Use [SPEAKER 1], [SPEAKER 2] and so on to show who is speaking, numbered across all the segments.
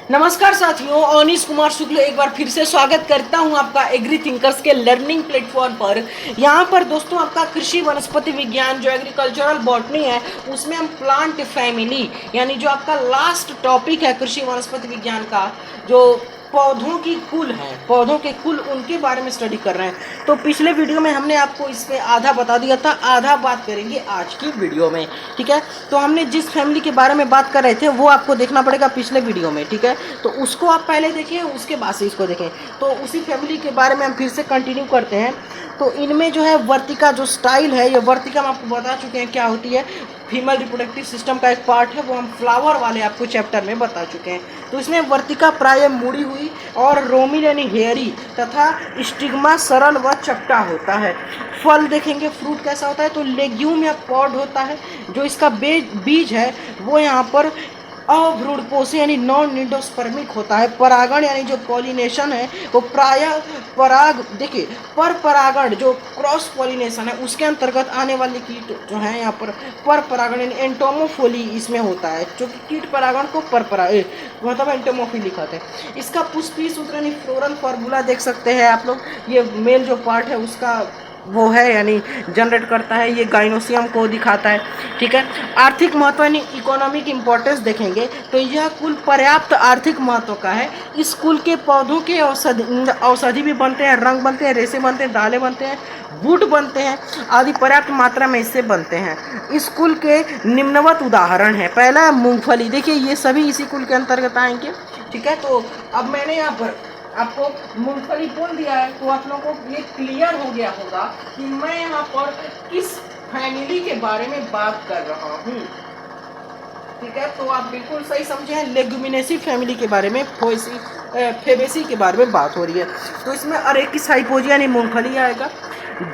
[SPEAKER 1] नमस्कार साथियों, अनीश कुमार शुक्ल एक बार फिर से स्वागत करता हूं आपका एग्री थिंकर्स के लर्निंग प्लेटफॉर्म पर। यहां पर दोस्तों आपका कृषि वनस्पति विज्ञान जो एग्रीकल्चरल बॉटनी है उसमें हम प्लांट फैमिली यानी जो आपका लास्ट टॉपिक है कृषि वनस्पति विज्ञान का, जो पौधों की कुल है, पौधों के कुल उनके बारे में स्टडी कर रहे हैं। तो पिछले वीडियो में हमने आपको इस पे आधा बता दिया था, आधा बात करेंगे आज की वीडियो में। ठीक है, तो हमने जिस फैमिली के बारे में बात कर रहे थे वो आपको देखना पड़ेगा पिछले वीडियो में। ठीक है, तो उसको आप पहले देखें, उसके बाद से इसको देखें। तो उसी फैमिली के बारे में हम फिर से कंटिन्यू करते हैं। तो इनमें जो है वर्तिका जो स्टाइल है, ये वर्तिका हम आपको बता चुके हैं क्या होती है, फीमेल रिप्रोडक्टिव सिस्टम का एक पार्ट है, वो हम फ्लावर वाले आपको चैप्टर में बता चुके हैं। तो इसमें वर्तिका प्राय मुड़ी हुई और रोमिल यानी हेयरी तथा स्टिग्मा सरल व चपटा होता है। फल देखेंगे, फ्रूट कैसा होता है, तो लेग्यूम या पॉड होता है। जो इसका बीज है वो यहाँ पर अभ्रूणपोषी यानी नॉन निडोस्पर्मिक होता है। परागण यानी जो पॉलिनेशन है वो प्रायः देखिए पर परागण जो क्रॉस पॉलिनेशन है उसके अंतर्गत आने वाली कीट जो है यहाँ पर परागण यानी एंटोमोफोली इसमें होता है, जो कि कीट परागण को मतलब एंटोमोफिली कहते हैं। इसका पुष्पीय सूत्र यानी फ्लोरल फॉर्मूला देख सकते हैं आप लोग, ये मेल जो पार्ट है उसका वो है यानी जनरेट करता है, ये गाइनोसियम को दिखाता है। ठीक है, आर्थिक महत्व यानी इकोनॉमिक इम्पोर्टेंस देखेंगे तो यह कुल पर्याप्त आर्थिक महत्व का है। इस कुल के पौधों के औषधि भी बनते हैं, रंग बनते हैं, रेशे बनते हैं, दालें बनते हैं, वुड बनते हैं आदि पर्याप्त मात्रा में इससे बनते हैं। इस कुल के निम्नवत उदाहरण है। पहला है मूंगफली, देखिए ये सभी इसी कुल के अंतर्गत आएंगे। ठीक है, तो अब मैंने यहाँ पर आपको मूंगफली बोल दिया है तो आप लोगों को ये क्लियर हो गया होगा कि मैं यहाँ पर किस फैमिली के बारे में बात कर रहा हूँ। ठीक है, तो आप बिल्कुल सही समझे हैं, लेग्यूमिनेसी फैमिली के बारे में, फेबेसी के बारे में बात हो रही है। तो इसमें अरेकिस हाइपोजिया यानी मूंगफली आएगा,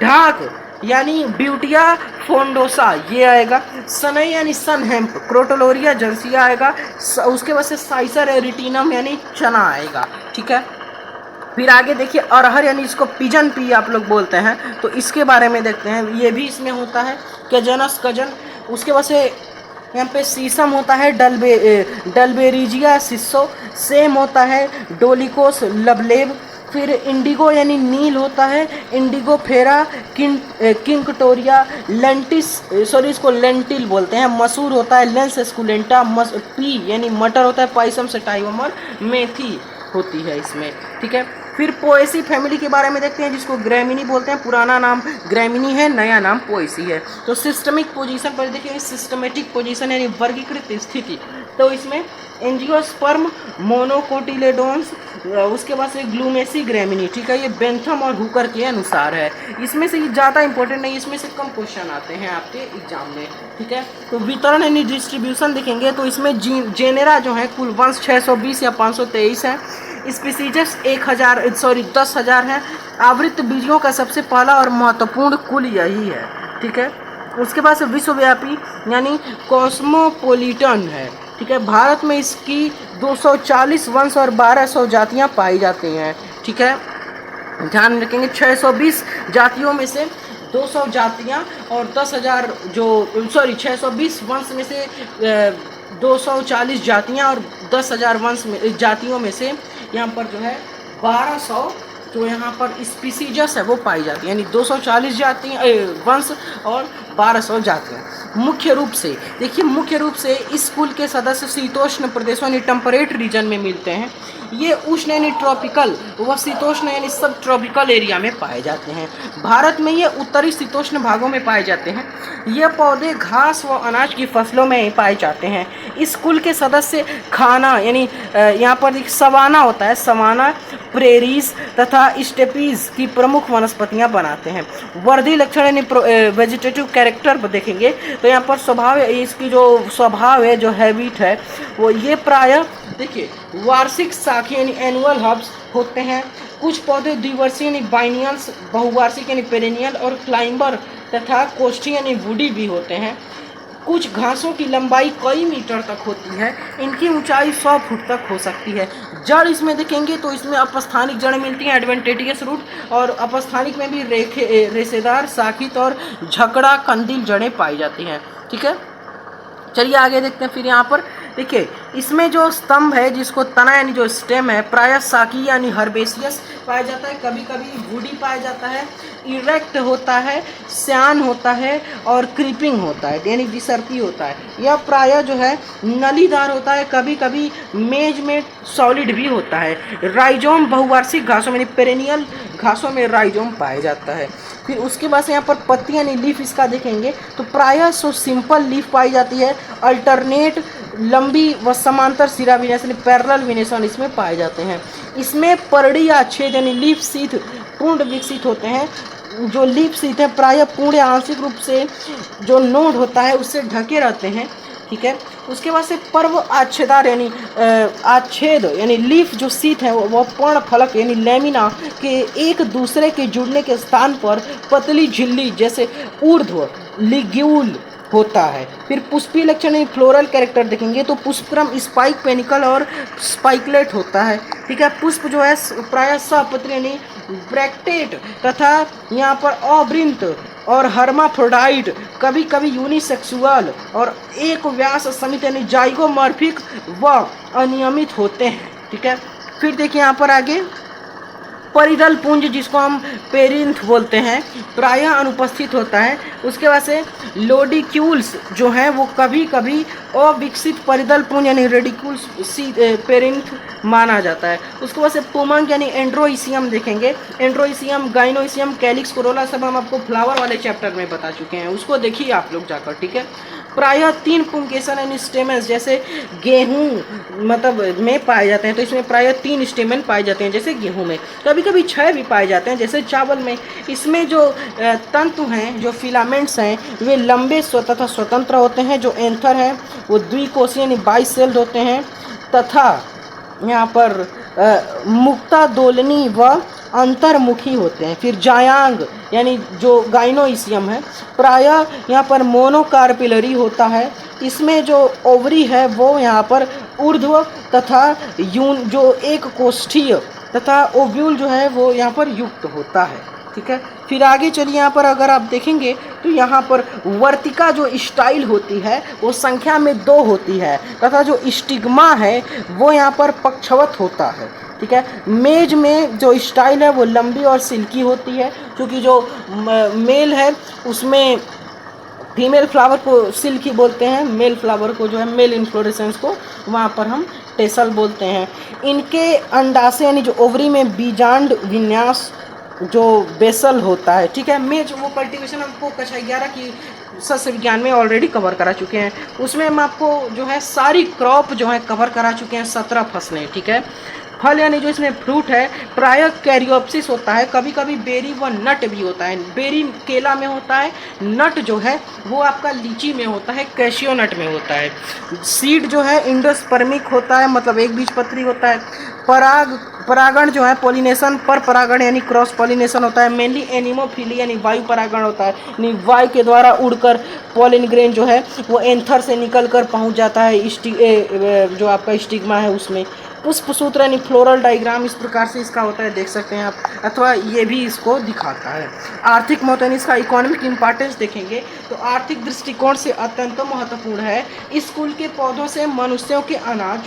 [SPEAKER 1] ढाक यानी ब्यूटिया फोंडोसा ये आएगा, सनई यानी सन हेम्प, क्रोटोलोरिया जंसिया आएगा, उसके बाद से साइसर एरिटिनम यानी चना आएगा। ठीक है, फिर आगे देखिए अरहर यानी इसको पिजन पी आप लोग बोलते हैं, तो इसके बारे में देखते हैं, ये भी इसमें होता है कजनस कजन। उसके बाद से यहाँ पे सीसम होता है, डलबेरिजिया सिस्सो, सेम होता है, डोलिकोस लबलेब। फिर इंडिगो यानी नील होता है, इंडिगो फेरा, किंगटोरिया, इसको लेंटिल बोलते हैं। मसूर होता है, लेंस एस्कुलेंटा, पी यानी मटर होता है, पाइसम से टाइवमर, मेथी होती है इसमें। ठीक है, फिर पोएसी फैमिली के बारे में देखते हैं, जिसको ग्रैमिनी बोलते हैं। पुराना नाम ग्रैमिनी है, नया नाम पोएसी है। तो सिस्टमिक पोजीशन पर देखिए, सिस्टमेटिक पोजीशन यानी वर्गीकृत स्थिति, तो इसमें एंजियोस्पर्म, मोनोकोटिलेडोन्स, उसके बाद से ग्लूमेसी ग्रैमिनी। ठीक है, ये बेंथम और हुकर के अनुसार है। इसमें से ज़्यादा इंपॉर्टेंट नहीं, इसमें से कम क्वेश्चन आते हैं आपके एग्जाम में। ठीक है, तो वितरण यानी डिस्ट्रीब्यूशन देखेंगे तो इसमें जेनेरा जो है कुल वंश 620 या 523 है। स्पीसीजेस 10,000 है। आवृत्त बीजों का सबसे पहला और महत्वपूर्ण कुल यही है। ठीक है, उसके बाद से विश्वव्यापी यानी कॉस्मोपोलिटन है। ठीक है, भारत में इसकी 240 वंश और 1200 जातियां पाई जाती हैं। ठीक है, ध्यान रखेंगे 620 जातियों में से 200 जातियां और 620 वंश में से 240 जातियां और 10,000 वंश में जातियों में से यहाँ पर जो है 1200 जो यहाँ पर स्पीसीजस है वो पाई जाती है, यानी 240 जातियाँ वंश और 1200 जातियाँ। मुख्य रूप से देखिए, मुख्य रूप से इस कुल के सदस्य शीतोष्ण प्रदेशों यानी टेम्परेट रीजन में मिलते हैं। ये उष्ण यानी ट्रॉपिकल व शीतोष्ण यानी सब ट्रॉपिकल एरिया में पाए जाते हैं। भारत में ये उत्तरी शीतोष्ण भागों में पाए जाते हैं। ये पौधे घास व अनाज की फसलों में पाए जाते हैं। इस कुल के सदस्य खाना यानी यहाँ पर सवाना होता है, सवाना, प्रेरीज तथा स्टेपीज की प्रमुख वनस्पतियाँ बनाते हैं। वर्दी लक्षण यानी वेजिटेटिव कैरेक्टर देखेंगे तो यहाँ पर स्वभाव, इसकी जो स्वभाव है, जो हैबिट है, वो ये प्रायः देखिए वार्षिक शाखी यानी एनुअल हर्ब्स होते हैं। कुछ पौधे द्विवर्षीय यानी बाइनियल्स, बहुवार्षिक यानी पेरेनियल और क्लाइंबर तथा कोष्ठी यानी वुडी भी होते हैं। कुछ घासों की लंबाई कई मीटर तक होती है, इनकी ऊंचाई 100 फुट तक हो सकती है। जड़ इसमें देखेंगे तो इसमें अपस्थानिक जड़ें मिलती हैं, एडवेंटेटियस रूट, और अपस्थानिक में भी रेशेदार, शाखित और झकड़ा कंदील जड़ें पाई जाती हैं। ठीक है, चलिए आगे देखते हैं। फिर यहाँ पर देखिए इसमें जो स्तंभ है जिसको तना यानी जो स्टेम है प्रायः साकी यानी हर्बेसियस पाया जाता है, कभी कभी वुडी पाया जाता है, इरेक्ट होता है, श्यान होता है और क्रीपिंग होता है यानी विसर्पी होता है। यह प्रायः जो है नलीदार होता है, कभी कभी मेज में सॉलिड भी होता है। राइजोम बहुवार्षिक घासों में पेरेनियल घासों में राइजोम पाया जाता है। फिर उसके बाद से यहाँ पर पत्ती यानी लीफ इसका देखेंगे तो प्रायः सो सिंपल लीफ पाई जाती है, अल्टरनेट लंबी व समांतर सिरा विन्यास यानी पैरेलल विनेशन इसमें पाए जाते हैं। इसमें परड़ी या छेद यानी लीफ सीथ पूर्ण विकसित होते हैं। जो लीफ सीथ है प्रायः पूर्ण या आंशिक रूप से जो नोड होता है उससे ढके रहते हैं, ठीक है। उसके बाद से पर्व आच्छेदार यानी आच्छेद यानी लीफ जो सीथ है वह पर्ण फलक यानी लैमिना के एक दूसरे के जुड़ने के स्थान पर पतली झिल्ली जैसे ऊर्ध्व लिग्यूल होता है। फिर पुष्पीय लक्षण यानी फ्लोरल कैरेक्टर देखेंगे तो पुष्पक्रम स्पाइक पेनिकल और स्पाइकलेट होता है, ठीक है। पुष्प जो है प्रायः सपत्री यानी ब्रैक्टेट तथा यहाँ पर अवृंत और हर्माफ्रोडाइट, कभी कभी यूनिसेक्सुअल और एक व्यास समित यानी जाइगोमॉर्फिक व अनियमित होते हैं, ठीक है। फिर देखिए यहाँ पर आगे परिदल पुंज जिसको हम पेरिंथ बोलते हैं प्रायः अनुपस्थित होता है। उसके बाद से लोडिक्यूल्स जो हैं वो कभी कभी अविकसित परिदल पुंज यानी रेडिक्यूल्स पेरिंथ माना जाता है। उसके बाद से पुमंग यानी एंड्रोइसियम देखेंगे, एंड्रोइसियम गाइनोइसियम कैलिक्स कोरोला सब हम आपको फ्लावर वाले चैप्टर में बता चुके हैं, उसको देखिए आप लोग जाकर, ठीक है। प्रायः 3 पुंकेशन यानी स्टेमन्स जैसे गेहूं मतलब में पाए जाते हैं तो इसमें प्रायः 3 स्टेमन पाए जाते हैं जैसे गेहूं में, कभी कभी 6 भी पाए जाते हैं जैसे चावल में। इसमें जो तंतु हैं जो फिलामेंट्स हैं वे लंबे तथा स्वतंत्र होते हैं। जो एंथर हैं वो द्विकोषीय यानी बाइसेल्ड होते हैं तथा यहाँ पर मुक्ता दोलनी व अंतर्मुखी होते हैं। फिर जायांग यानी जो गाइनोइसियम है प्रायः यहाँ पर मोनोकार्पिलरी होता है। इसमें जो ओवरी है वो यहाँ पर ऊर्ध्व तथा यून जो एक कोष्ठीय तथा ओव्यूल जो है वो यहाँ पर युक्त होता है, ठीक है। फिर आगे चलिए यहाँ पर अगर आप देखेंगे तो यहाँ पर वर्तिका जो स्टाइल होती है वो संख्या में 2 होती है तथा जो स्टिग्मा है वो यहाँ पर पक्षवत होता है, ठीक है। मेज में जो स्टाइल है वो लंबी और सिल्की होती है क्योंकि जो मेल है उसमें फीमेल फ्लावर को सिल्की बोलते हैं, मेल फ्लावर को जो है मेल इन्फ्लोरेसेंस को वहाँ पर हम टेसल बोलते हैं। इनके अंडाशय यानी जो ओवरी में बीजांड विन्यास जो बेसल होता है, ठीक है। मेज वो कल्टीवेशन हमको कक्षा 11 की सस्य विज्ञान में ऑलरेडी कवर करा चुके हैं, उसमें हम आपको जो है सारी क्रॉप जो है कवर करा चुके हैं 17 फसलें, ठीक है। फल यानी जो इसमें फ्रूट है प्रायः कैरियोप्सिस होता है, कभी कभी बेरी व नट भी होता है। बेरी केला में होता है, नट जो है वो आपका लीची में होता है, कैशियो नट में होता है। सीड जो है इंडोस्पर्मिक होता है मतलब एक बीजपत्री होता है। परागण जो है पॉलिनेशन पर परागण यानी क्रॉस पॉलिनेशन होता है। मेनली एनिमोफिली यानी वायु परागण होता है, यानी वायु के द्वारा उड़कर पॉलिन ग्रेन जो है वो एंथर से निकल कर पहुँच जाता है जो आपका स्टिग्मा है उसमें। पुष्प सूत्र यानी फ्लोरल डायग्राम इस प्रकार से इसका होता है, देख सकते हैं आप, अथवा ये भी इसको दिखाता है। आर्थिक महत्व यानी इसका इकोनॉमिक इंपॉर्टेंस देखेंगे तो आर्थिक दृष्टिकोण से अत्यंत महत्वपूर्ण है। इस कुल के पौधों से मनुष्यों के अनाज,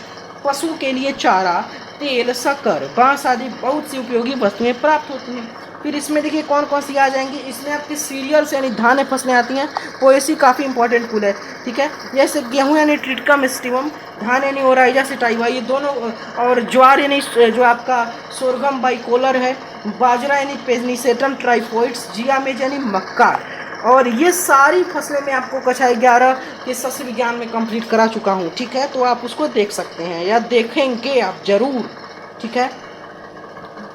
[SPEAKER 1] पशु के लिए चारा, तेल, शक्कर, बांस आदि बहुत सी उपयोगी वस्तुएं प्राप्त होती हैं। फिर इसमें देखिए कौन कौन सी आ जाएंगी, इसमें आपकी सीरियल्स यानी धान्य फसलें आती हैं। पोएसी काफ़ी इंपॉर्टेंट कुल है, ठीक है। जैसे गेहूं यानी ट्रिटिकम एस्टिवम, धान यानी ओराइजा सिटाइवा, ये दोनों, और ज्वार यानी जो आपका सोरगम बाइकोलर है, बाजरा यानी पेनिसेटम ट्राइफोइड्स, जियामेज यानी मक्का। और ये सारी फसलें मैं आपको कक्षा 11 के सस्य विज्ञान में कंप्लीट करा चुका हूँ, ठीक है। तो आप उसको देख सकते हैं या देखेंगे आप जरूर, ठीक है।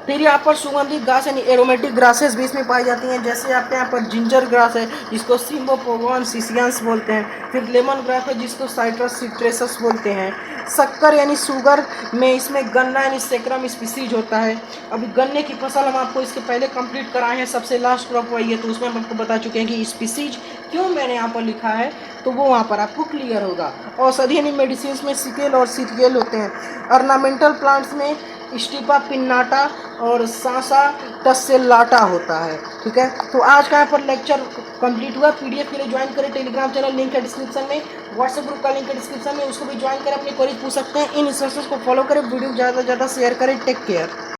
[SPEAKER 1] फिर यहाँ पर सुगंधित घास यानी एरोमेटिक ग्रासेस भी इसमें पाई जाती हैं। जैसे आपके यहाँ पर जिंजर ग्रास है जिसको सिम्बोपोगोन सिसियंस बोलते हैं। फिर लेमन ग्रास है जिसको साइट्रस सिट्रेसस बोलते हैं। शक्कर यानी शुगर में इसमें गन्ना यानी सेक्रम स्पीसीज होता है। अभी गन्ने की फसल हम आपको इसके पहले कंप्लीट कराए हैं, सबसे लास्ट क्रॉप वही है, तो उसमें हम आपको बता चुके हैं कि स्पीसीज क्यों मैंने यहाँ पर लिखा है, तो वो वहाँ पर आपको क्लियर होगा। औषधि यानी मेडिसिन में सिकेल और सिटियल होते हैं। ऑर्नामेंटल प्लांट्स में स्टिपा पिन्नाटा और सांसा टसेलाटा होता है, ठीक है। तो आज का यहाँ पर लेक्चर कंप्लीट हुआ। पीडीएफ के लिए ज्वाइन करें टेलीग्राम चैनल, लिंक है डिस्क्रिप्शन में। व्हाट्सएप ग्रुप का लिंक है डिस्क्रिप्शन में, उसको भी ज्वाइन करें, अपनी क्वेरीज पूछ सकते हैं। इन इंस्ट्रक्शंस को फॉलो करें, वीडियो ज़्यादा से ज़्यादा शेयर करें। Take care.